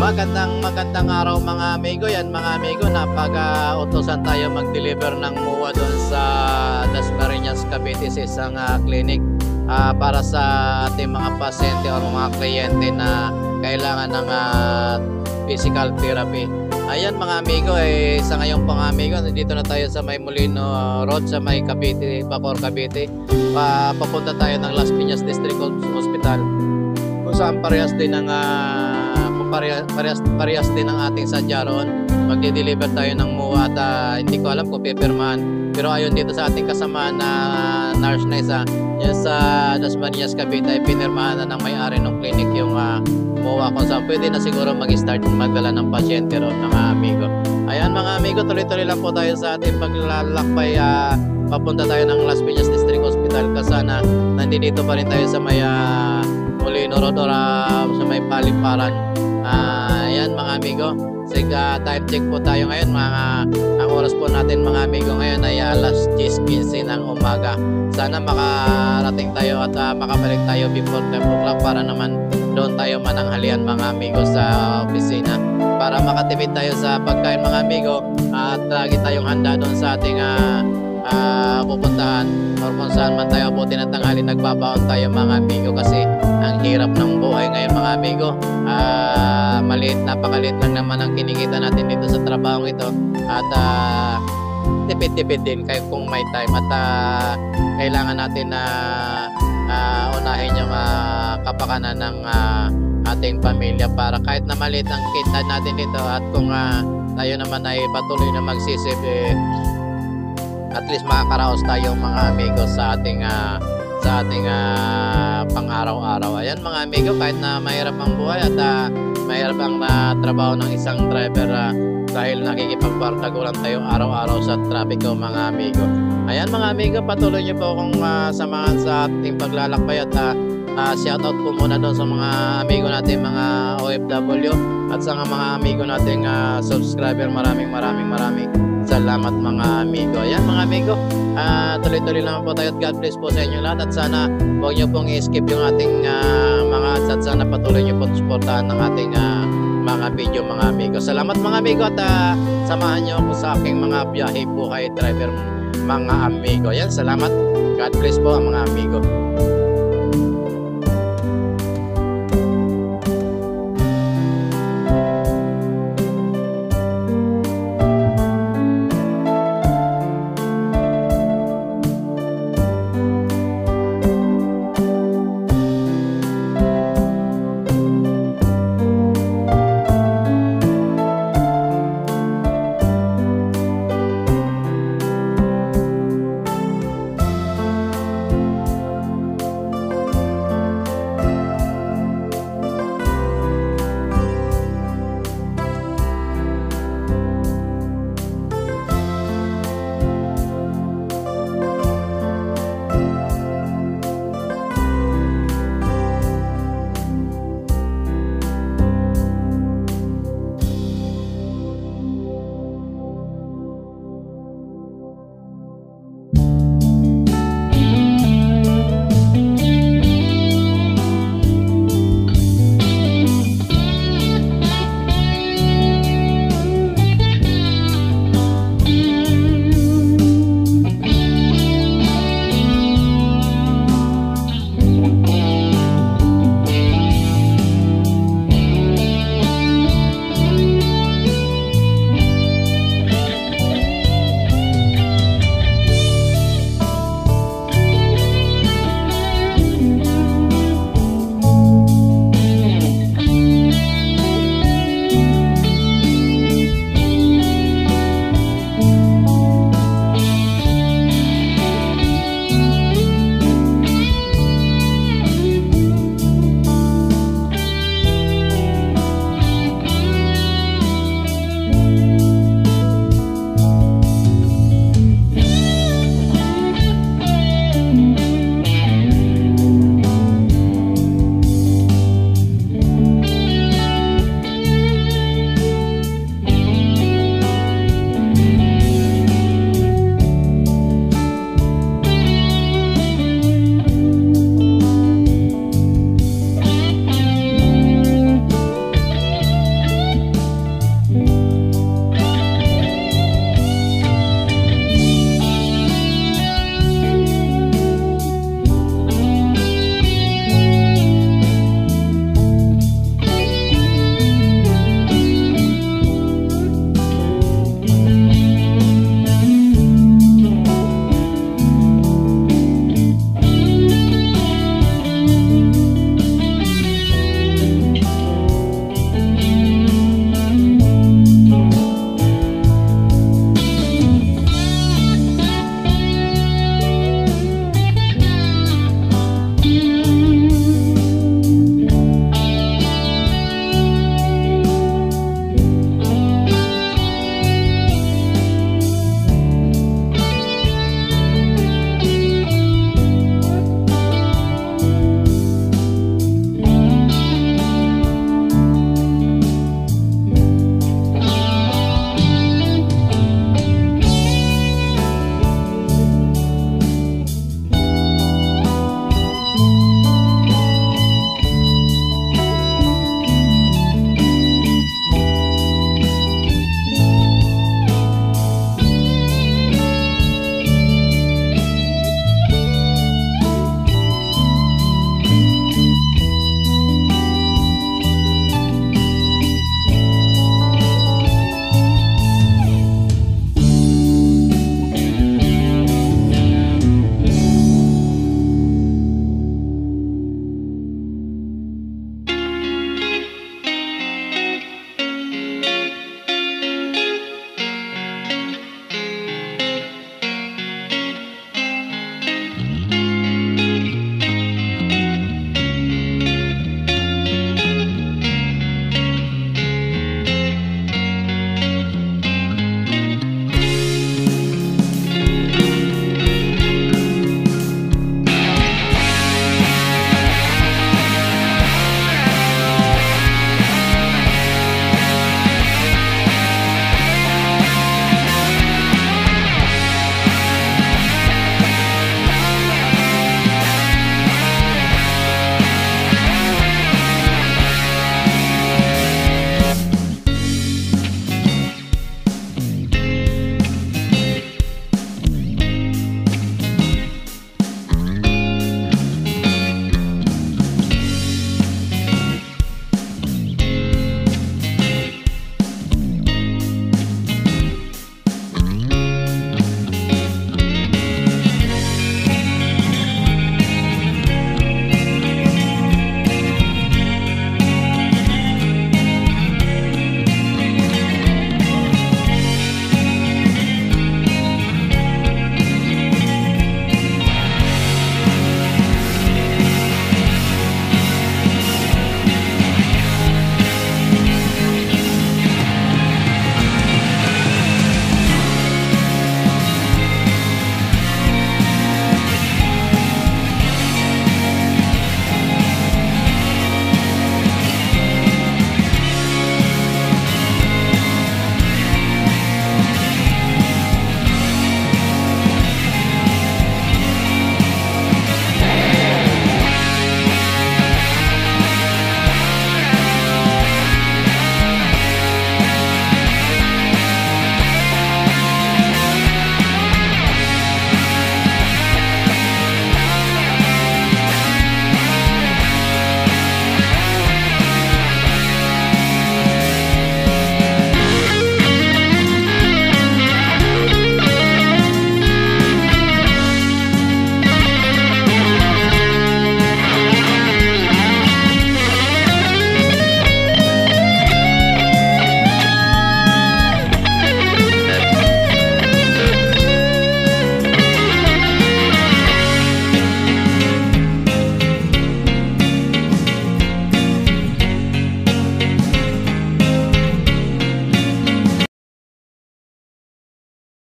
Magandang araw mga amigo. Yan mga amigo, napag-utosan tayo mag-deliver ng MUA doon sa Dasmariñas, Cavite sa isang clinic para sa ating mga pasyente o mga kliyente na kailangan ng physical therapy. Ayan mga amigo, sa ngayon pang amigo, nandito na tayo sa May Molino Road sa May Cavite, Bacoor, Cavite. Papunta tayo ng Las Piñas District Hospital kung saan parehas din ng parehas din ang ating sadya roon. Magdi-deliver tayo ng MUA at hindi ko alam kung pipirmahan, pero ayon dito sa ating kasama na nurse na isa yan sa Dasmariñas, Cavite, ay pinirmahan na ng may-ari ng clinic yung MUA kung saan pwede na siguro mag-start magdala ng pasyente roon mga amigo. Ayan mga amigo, tuloy-tuloy lang po tayo sa ating paglalakbay. Papunta tayo ng Las Piñas District Hospital kasi nandito pa rin tayo sa may Molino Road or sa may Paliparan. Ayan mga amigo, sige, time check po tayo ngayon. Ang oras po natin mga amigo ngayon ay alas 10:15 ng umaga. Sana makarating tayo at makabalik tayo before 10 o'clock para naman doon tayo mananghalian mga amigo sa opisina, para makatipid tayo sa pagkain mga amigo at lagi tayong handa doon sa ating pupuntahan or kung saan man tayo abutin at tanghali. Nagbabaon tayo mga amigo kasi ang hirap ng buhay ngayon mga amigo. Napakaliit lang naman ang kinikita natin dito sa trabaho ito at tipid-tipid din kayo kung may time at kailangan natin na unahin yung kapakanan ng ating pamilya para kahit na maliit ang kita natin dito at kung tayo naman ay patuloy na magsisip, at least makakaraos tayo mga amigo sa ating pang-araw-araw. Ayan mga amigo, kahit na mahirap ang buhay at mahirap ang trabaho ng isang driver dahil nakikipagbardagulan tayo araw-araw sa trapiko mga amigo. Ayan mga amigo, patuloy nyo po akong samahan sa ating paglalakbay at shoutout po muna doon sa mga amigo natin mga OFW at sa mga amigo nating subscriber. Maraming salamat mga amigo. Ayan mga amigo, tuloy-tuloy lang po tayo at God bless po sa inyo lahat at sana huwag nyo pong i-skip yung ating mga ads at sana patuloy nyo pong supportahan ng ating mga video mga amigo. Salamat mga amigo at samahan nyo ako sa aking mga biyahe buhay driver mga amigo. Ayan, salamat. God bless po mga amigo.